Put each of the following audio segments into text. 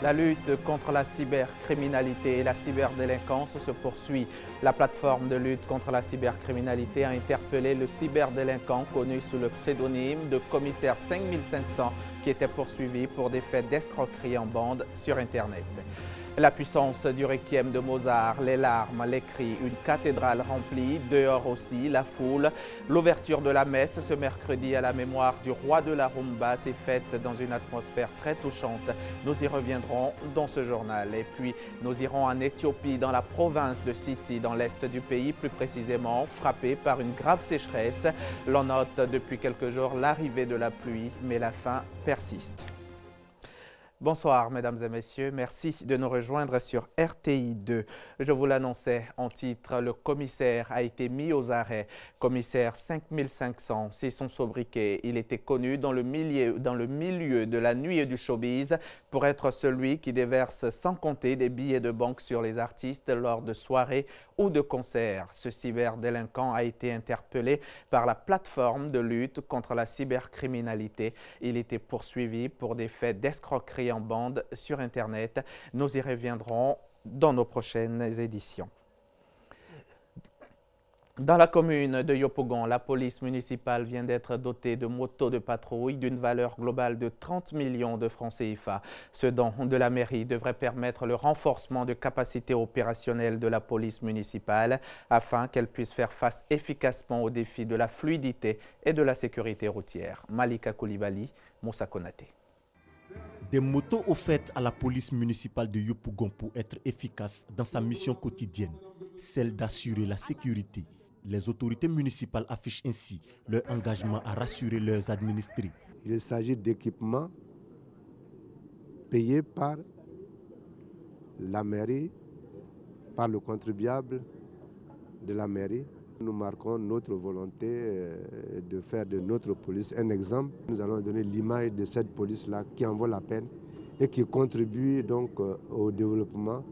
La lutte contre la cybercriminalité et la cyberdélinquance se poursuit. La plateforme de lutte contre la cybercriminalité a interpellé le cyberdélinquant connu sous le pseudonyme de commissaire 5500 qui était poursuivi pour des faits d'escroquerie en bande sur Internet. La puissance du requiem de Mozart, les larmes, les cris, une cathédrale remplie, dehors aussi, la foule. L'ouverture de la messe ce mercredi à la mémoire du roi de la rumba s'est faite dans une atmosphère très touchante. Nous y reviendrons dans ce journal. Et puis, nous irons en Éthiopie, dans la province de Siti, dans l'est du pays, plus précisément, frappée par une grave sécheresse. L'on note depuis quelques jours l'arrivée de la pluie, mais la faim persiste. Bonsoir, mesdames et messieurs. Merci de nous rejoindre sur RTI 2. Je vous l'annonçais en titre, le commissaire a été mis aux arrêts. Commissaire 5500, c'est son sobriquet. Il était connu dans le milieu de la nuit et du showbiz pour être celui qui déverse sans compter des billets de banque sur les artistes lors de soirées ou de concerts. Ce cyberdélinquant a été interpellé par la plateforme de lutte contre la cybercriminalité. Il était poursuivi pour des faits d'escroquerie en bande sur Internet. Nous y reviendrons dans nos prochaines éditions. Dans la commune de Yopougon, la police municipale vient d'être dotée de motos de patrouille d'une valeur globale de 30 millions de francs CFA. Ce don de la mairie devrait permettre le renforcement de capacités opérationnelles de la police municipale afin qu'elle puisse faire face efficacement aux défis de la fluidité et de la sécurité routière. Malika Koulibaly, Moussa Konaté. Des motos offertes à la police municipale de Yopougon pour être efficace dans sa mission quotidienne, celle d'assurer la sécurité. Les autorités municipales affichent ainsi leur engagement à rassurer leurs administrés. Il s'agit d'équipements payés par la mairie, par le contribuable de la mairie. Nous marquons notre volonté de faire de notre police un exemple. Nous allons donner l'image de cette police-là qui en vaut la peine et qui contribue donc au développement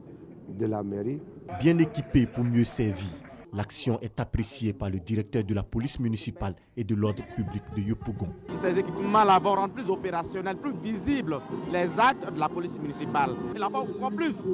de la mairie. Bien équipés pour mieux servir, l'action est appréciée par le directeur de la police municipale et de l'ordre public de Yopougon. Ces équipements-là vont rendre plus opérationnels, plus visibles les actes de la police municipale. Il en faut encore plus.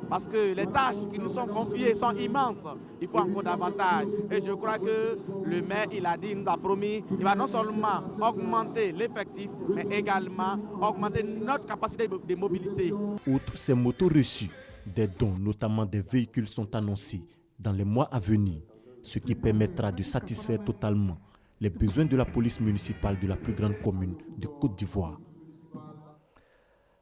Parce que les tâches qui nous sont confiées sont immenses. Il faut encore davantage. Et je crois que le maire, il a dit, il nous a promis, il va non seulement augmenter l'effectif, mais également augmenter notre capacité de mobilité. Outre ces motos reçues, des dons, notamment des véhicules, sont annoncés dans les mois à venir, ce qui permettra de satisfaire totalement les besoins de la police municipale de la plus grande commune de Côte d'Ivoire.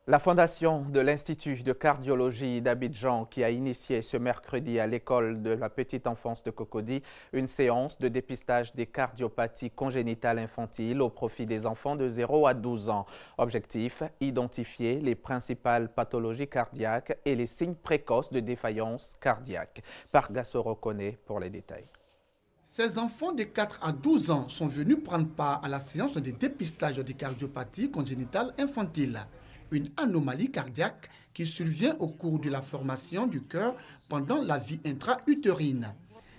La fondation de l'Institut de cardiologie d'Abidjan qui a initié ce mercredi à l'école de la petite enfance de Cocody une séance de dépistage des cardiopathies congénitales infantiles au profit des enfants de 0 à 12 ans. Objectif, identifier les principales pathologies cardiaques et les signes précoces de défaillance cardiaque. Pargasso reconnaît pour les détails. Ces enfants de 4 à 12 ans sont venus prendre part à la séance de dépistage des cardiopathies congénitales infantiles. Une anomalie cardiaque qui survient au cours de la formation du cœur pendant la vie intra-utérine.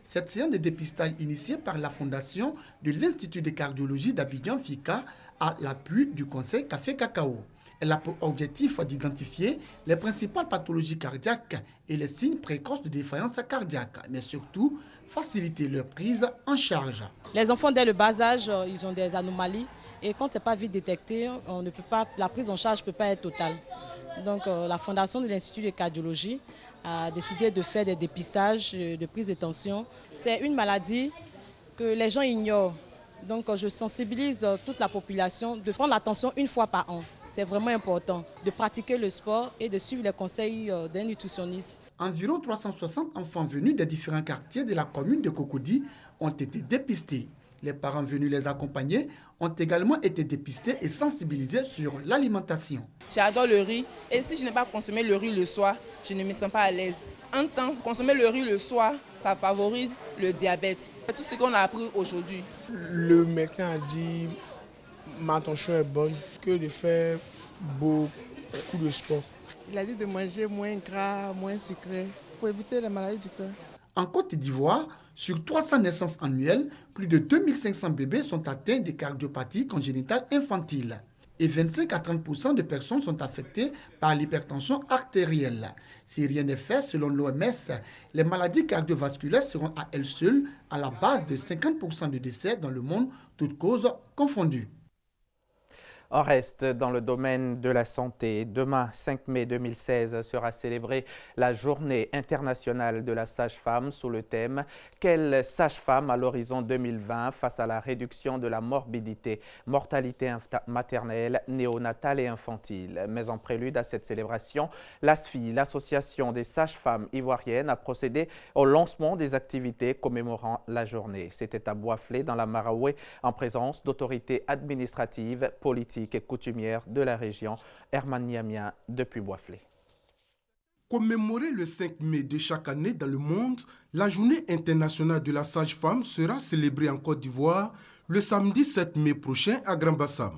Cette séance de dépistage initiée par la fondation de l'Institut de cardiologie d'Abidjan FICA à l'appui du Conseil Café Cacao. Elle a pour objectif d'identifier les principales pathologies cardiaques et les signes précoces de défaillance cardiaque, mais surtout faciliter leur prise en charge. Les enfants dès le bas âge, ils ont des anomalies et quand ce n'est pas vite détecté, la prise en charge ne peut pas être totale. Donc la fondation de l'Institut de cardiologie a décidé de faire des dépistages de prise de tension. C'est une maladie que les gens ignorent. Donc je sensibilise toute la population de prendre l'attention une fois par an. C'est vraiment important de pratiquer le sport et de suivre les conseils d'un nutritionniste. Environ 360 enfants venus des différents quartiers de la commune de Cocody ont été dépistés. Les parents venus les accompagner ont également été dépistés et sensibilisés sur l'alimentation. J'adore le riz et si je n'ai pas consommé le riz le soir, je ne me sens pas à l'aise. En temps, consommer le riz le soir, ça favorise le diabète. C'est tout ce qu'on a appris aujourd'hui. Le médecin a dit ma tension est bonne, que de faire beaucoup de sport. Il a dit de manger moins gras, moins sucré pour éviter les maladies du cœur. En Côte d'Ivoire, sur 300 naissances annuelles, plus de 2500 bébés sont atteints de cardiopathies congénitales infantiles. et 25 à 30% de personnes sont affectées par l'hypertension artérielle. Si rien n'est fait, selon l'OMS, les maladies cardiovasculaires seront à elles seules à la base de 50% de décès dans le monde, toutes causes confondues. On reste dans le domaine de la santé. Demain, 5 mai 2016, sera célébrée la Journée internationale de la sage-femme sous le thème « Quelle sage-femme à l'horizon 2020 face à la réduction de la morbidité, mortalité maternelle, néonatale et infantile ». Mais en prélude à cette célébration, l'ASFI, l'Association des sages-femmes ivoiriennes, a procédé au lancement des activités commémorant la journée. C'était à Boisflé, dans la Maraoué, en présence d'autorités administratives, politiques et coutumière de la région. Herman Niamia depuis Boisflé. Commémorer le 5 mai de chaque année dans le monde, la Journée internationale de la sage-femme sera célébrée en Côte d'Ivoire le samedi 7 mai prochain à Grand-Bassam.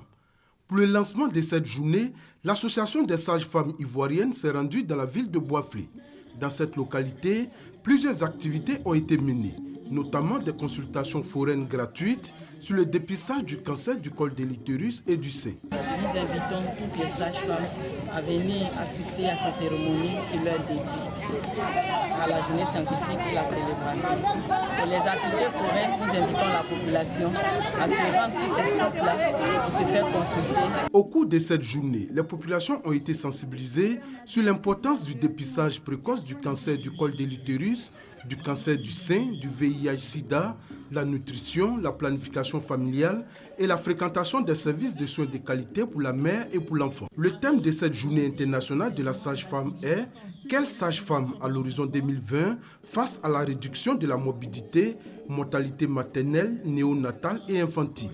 Pour le lancement de cette journée, l'Association des sages-femmes ivoiriennes s'est rendue dans la ville de Boisflé. Dans cette localité, plusieurs activités ont été menées, notamment des consultations foraines gratuites sur le dépistage du cancer du col de l'utérus et du sein. Nous invitons toutes les sages-femmes à venir assister à ces cérémonies qui leur dédient à la journée scientifique et la célébration. Pour les activités foraines, nous invitons la population à se rendre sur ces sites-là pour se faire consulter. Au cours de cette journée, les populations ont été sensibilisées sur l'importance du dépistage précoce du cancer du col de l'utérus, du cancer du sein, du VIH-Sida, la nutrition, la planification familiale et la fréquentation des services de soins de qualité pour la mère et pour l'enfant. Le thème de cette journée internationale de la sage-femme est « Quelle sage-femme à l'horizon 2020 face à la réduction de la morbidité, mortalité maternelle, néonatale et infantile ».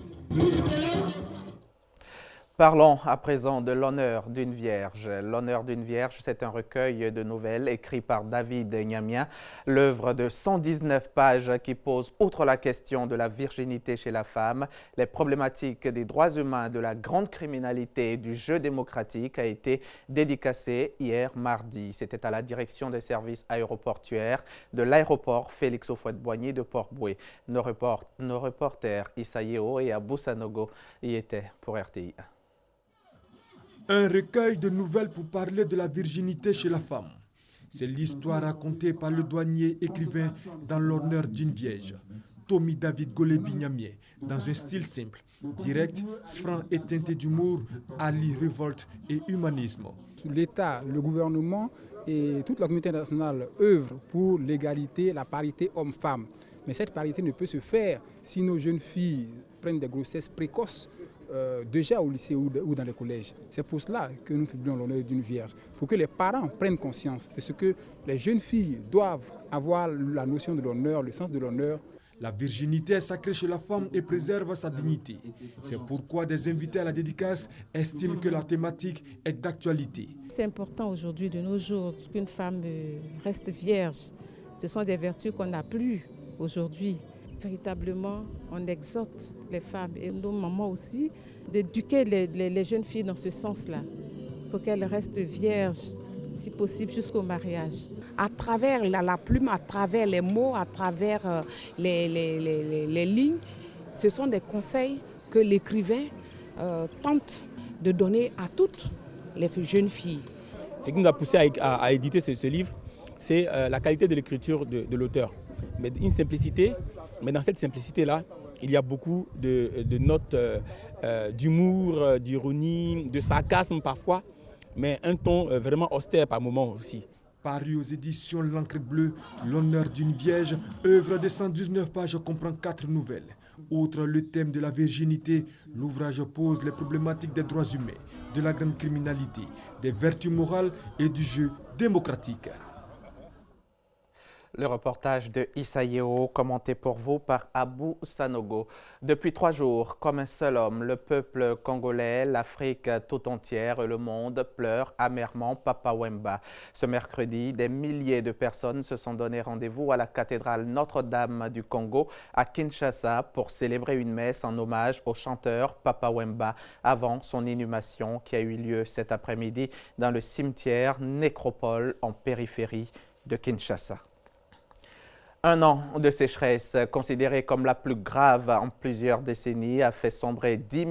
Parlons à présent de l'honneur d'une vierge. L'honneur d'une vierge, c'est un recueil de nouvelles écrit par David Niamia, l'œuvre de 119 pages qui pose, outre la question de la virginité chez la femme, les problématiques des droits humains, de la grande criminalité et du jeu démocratique, a été dédicacé hier mardi. C'était à la direction des services aéroportuaires de l'aéroport Félix Houphouët-Boigny de Port-Bouët. Nos reporters Issa Yeo et Abou Sanogo y étaient pour RTI. Un recueil de nouvelles pour parler de la virginité chez la femme. C'est l'histoire racontée par le douanier écrivain dans l'honneur d'une vierge, Tommy David Golebi Niamie, dans un style simple, direct, franc et teinté d'humour, allie révolte et humanisme. L'État, le gouvernement et toute la communauté internationale œuvrent pour l'égalité, la parité homme-femme. Mais cette parité ne peut se faire si nos jeunes filles prennent des grossesses précoces, déjà au lycée ou dans les collèges. C'est pour cela que nous publions l'honneur d'une vierge, pour que les parents prennent conscience de ce que les jeunes filles doivent avoir la notion de l'honneur, le sens de l'honneur. La virginité est sacrée chez la femme et préserve sa dignité. C'est pourquoi des invités à la dédicace estiment que la thématique est d'actualité. C'est important aujourd'hui, de nos jours, qu'une femme reste vierge. Ce sont des vertus qu'on n'a plus aujourd'hui. Véritablement, on exhorte les femmes et nos mamans aussi d'éduquer les jeunes filles dans ce sens-là, pour qu'elles restent vierges, si possible, jusqu'au mariage. À travers la plume, à travers les mots, à travers les lignes, ce sont des conseils que l'écrivain tente de donner à toutes les jeunes filles. Ce qui nous a poussé à éditer ce livre, c'est la qualité de l'écriture de l'auteur. Mais une simplicité. Mais dans cette simplicité-là, il y a beaucoup de notes d'humour, d'ironie, de sarcasme parfois, mais un ton vraiment austère par moments aussi. Paru aux éditions L'Encre Bleue, l'honneur d'une vierge, œuvre de 119 pages comprend 4 nouvelles. Outre le thème de la virginité, l'ouvrage pose les problématiques des droits humains, de la grande criminalité, des vertus morales et du jeu démocratique. Le reportage de Issa Yeo, commenté pour vous par Abou Sanogo. Depuis 3 jours, comme un seul homme, le peuple congolais, l'Afrique tout entière et le monde pleurent amèrement Papa Wemba. Ce mercredi, des milliers de personnes se sont donné rendez-vous à la cathédrale Notre-Dame du Congo à Kinshasa pour célébrer une messe en hommage au chanteur Papa Wemba avant son inhumation qui a eu lieu cet après-midi dans le cimetière Nécropole en périphérie de Kinshasa. Un an de sécheresse, considérée comme la plus grave en plusieurs décennies, a fait sombrer 10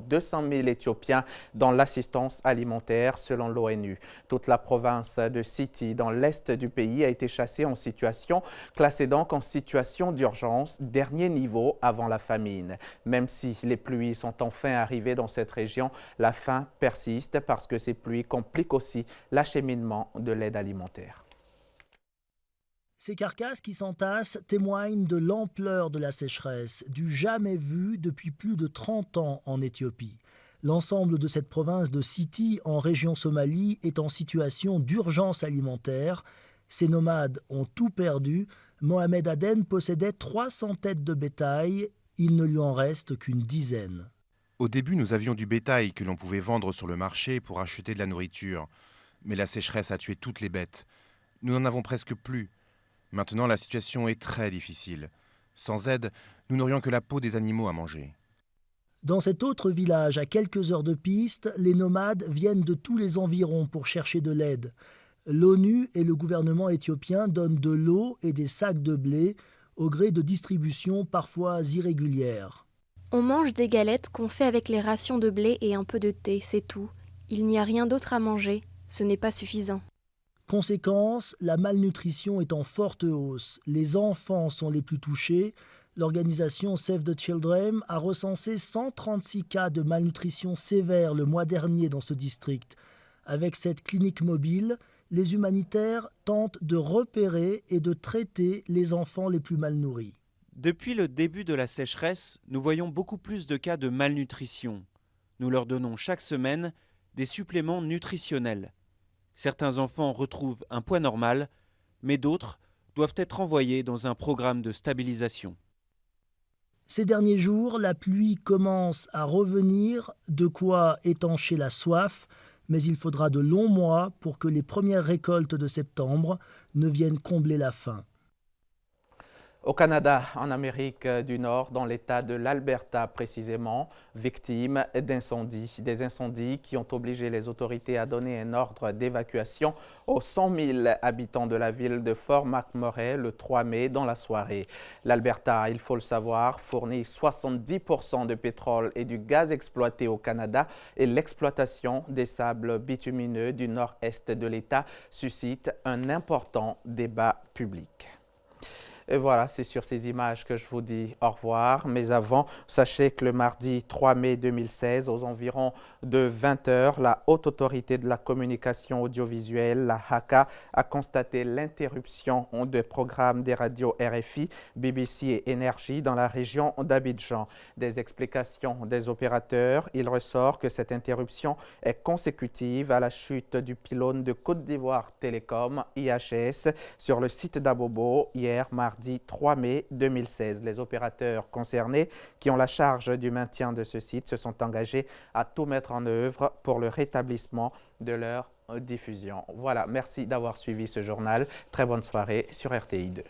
200 000 Éthiopiens dans l'assistance alimentaire selon l'ONU. Toute la province de Siti, dans l'est du pays, a été classée donc en situation d'urgence, dernier niveau avant la famine. Même si les pluies sont enfin arrivées dans cette région, la faim persiste parce que ces pluies compliquent aussi l'acheminement de l'aide alimentaire. Ces carcasses qui s'entassent témoignent de l'ampleur de la sécheresse, du jamais vu depuis plus de 30 ans en Éthiopie. L'ensemble de cette province de Siti, en région Somalie, est en situation d'urgence alimentaire. Ces nomades ont tout perdu. Mohamed Aden possédait 300 têtes de bétail. Il ne lui en reste qu'une dizaine. Au début, nous avions du bétail que l'on pouvait vendre sur le marché pour acheter de la nourriture. Mais la sécheresse a tué toutes les bêtes. Nous n'en avons presque plus. Maintenant, la situation est très difficile. Sans aide, nous n'aurions que la peau des animaux à manger. Dans cet autre village, à quelques heures de piste, les nomades viennent de tous les environs pour chercher de l'aide. L'ONU et le gouvernement éthiopien donnent de l'eau et des sacs de blé, au gré de distributions parfois irrégulières. On mange des galettes qu'on fait avec les rations de blé et un peu de thé, c'est tout. Il n'y a rien d'autre à manger, ce n'est pas suffisant. Conséquence, la malnutrition est en forte hausse. Les enfants sont les plus touchés. L'organisation Save the Children a recensé 136 cas de malnutrition sévère le mois dernier dans ce district. Avec cette clinique mobile, les humanitaires tentent de repérer et de traiter les enfants les plus mal nourris. Depuis le début de la sécheresse, nous voyons beaucoup plus de cas de malnutrition. Nous leur donnons chaque semaine des suppléments nutritionnels. Certains enfants retrouvent un poids normal, mais d'autres doivent être envoyés dans un programme de stabilisation. Ces derniers jours, la pluie commence à revenir, de quoi étancher la soif, mais il faudra de longs mois pour que les premières récoltes de septembre ne viennent combler la faim. Au Canada, en Amérique du Nord, dans l'État de l'Alberta précisément, victime d'incendies. Des incendies qui ont obligé les autorités à donner un ordre d'évacuation aux 100 000 habitants de la ville de Fort McMurray le 3 mai dans la soirée. L'Alberta, il faut le savoir, fournit 70% de pétrole et du gaz exploité au Canada et l'exploitation des sables bitumineux du nord-est de l'État suscite un important débat public. Et voilà, c'est sur ces images que je vous dis au revoir. Mais avant, sachez que le mardi 3 mai 2016, aux environs de 20 h, la Haute Autorité de la Communication Audiovisuelle, la HACA, a constaté l'interruption de programmes des radios RFI, BBC et Énergie dans la région d'Abidjan. Des explications des opérateurs, il ressort que cette interruption est consécutive à la chute du pylône de Côte d'Ivoire Télécom, IHS, sur le site d'Abobo hier mardi 3 mai 2016. Les opérateurs concernés qui ont la charge du maintien de ce site se sont engagés à tout mettre en œuvre pour le rétablissement de leur diffusion. Voilà, merci d'avoir suivi ce journal. Très bonne soirée sur RTI2.